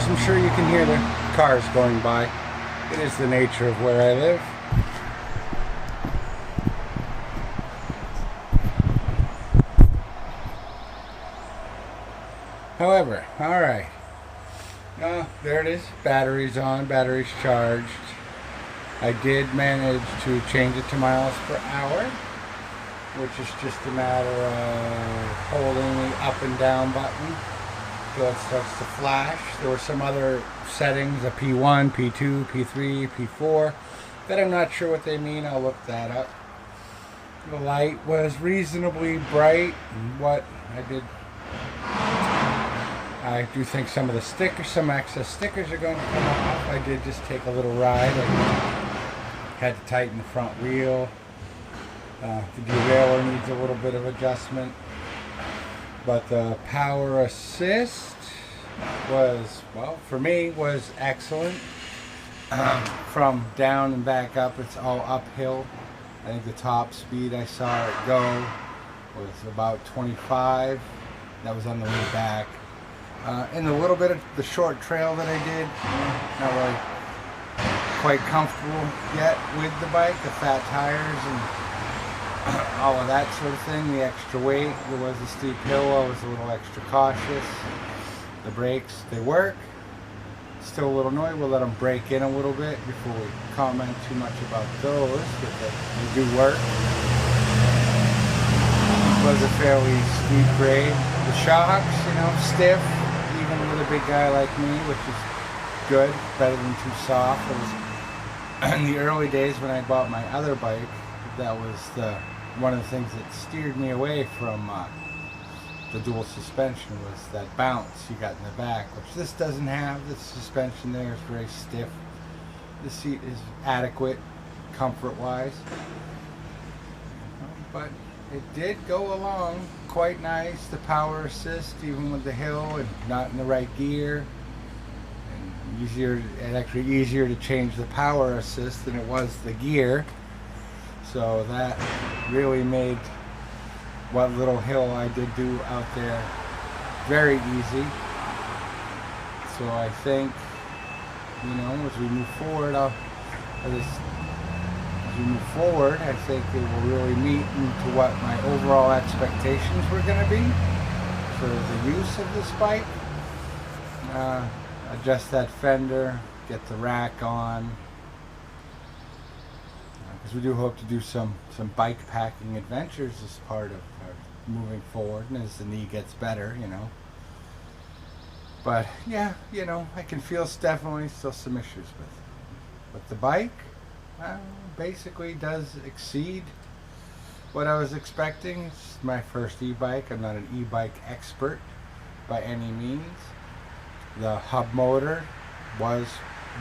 I'm sure you can hear the cars going by. It is the nature of where I live. However, alright. There it is. Battery's on, battery's charged. I did manage to change it to miles per hour, which is just a matter of holding the up and down button so it starts to flash. There were some other settings, a P1, P2, P3, P4, that I'm not sure what they mean. I'll look that up. The light was reasonably bright. What I did, I do think some of the stickers, some excess stickers are going to come off. I did just take a little ride. I had to tighten the front wheel. The derailleur needs a little bit of adjustment. But the power assist was, well, for me, was excellent. From down and back up, it's all uphill. I think the top speed I saw it go was about 25. That was on the way back. And a little bit of the short trail that I did, not really quite comfortable yet with the bike, the fat tires and all of that sort of thing, the extra weight. There was a steep hill, I was a little extra cautious. The brakes, they work. Still a little annoyed, we'll let them break in a little bit before we comment too much about those, but they do work. It was a fairly steep grade. The shocks, stiff, even with a big guy like me, which is good, better than too soft. It was, in the early days when I bought my other bike, that was one of the things that steered me away from the dual suspension, was that bounce you got in the back, which this doesn't have. The suspension there is very stiff. The seat is adequate comfort-wise, but it did go along quite nice. The power assist, even with the hill and not in the right gear, and actually easier to change the power assist than it was the gear. So that really made what little hill I did do out there very easy. So I think, as we move forward, I think it will really meet into what my overall expectations were going to be for the use of this bike. Adjust that fender, get the rack on, because we do hope to do some bike packing adventures as part of moving forward, and as the knee gets better, But yeah, I can feel definitely still some issues with it. But the bike basically does exceed what I was expecting. It's my first e-bike. I'm not an e-bike expert by any means. The hub motor was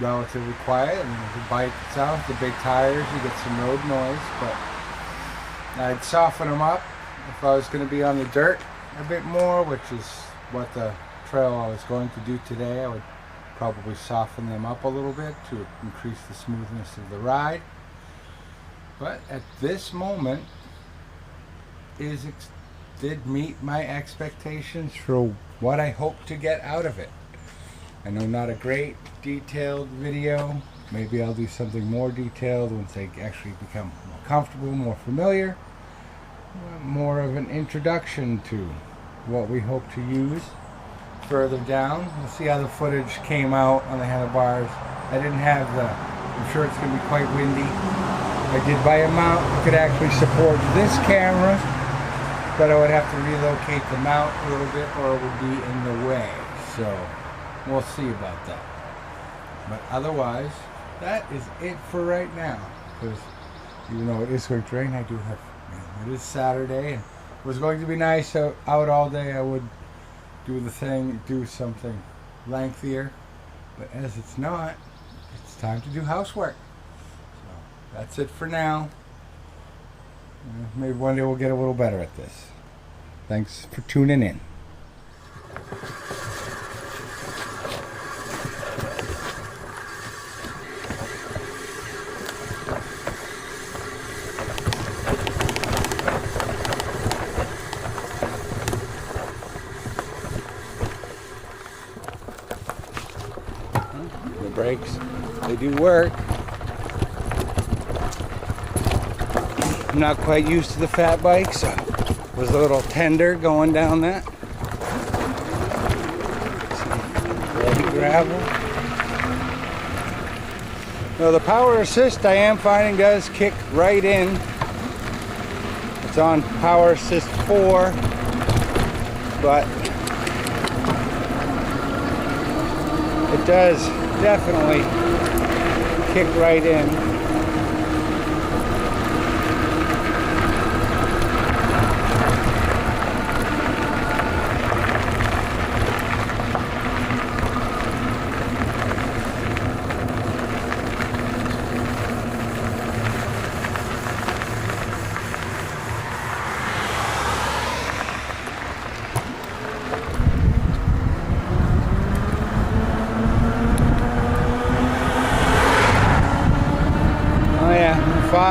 relatively quiet, and the bike itself, the big tires, you get some road noise, but I'd soften them up if I was going to be on the dirt a bit more, which is what the trail I was going to do today. I would probably soften them up a little bit to increase the smoothness of the ride. But at this moment, did meet my expectations for what I hope to get out of it. I know not a great detailed video. Maybe I'll do something more detailed once they actually become more comfortable, more familiar. More of an introduction to what we hope to use further down. We'll see how the footage came out on the handlebars. I didn't have I'm sure it's going to be quite windy. I did buy a mount that could actually support this camera, but I would have to relocate the mount a little bit or it would be in the way. So we'll see about that. But otherwise, that is it for right now. Because even though it is going to rain, I do have, it is Saturday, and if it was going to be nice out all day, I would do something lengthier. But as it's not, it's time to do housework. So that's it for now. Maybe one day we'll get a little better at this. Thanks for tuning in. brakes. They do work. I'm not quite used to the fat bike, so it was a little tender going down that. Some gravel. Now the power assist I am finding does kick right in. It's on power assist 4, but it does definitely kick right in.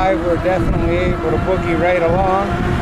We're definitely able to boogie right along.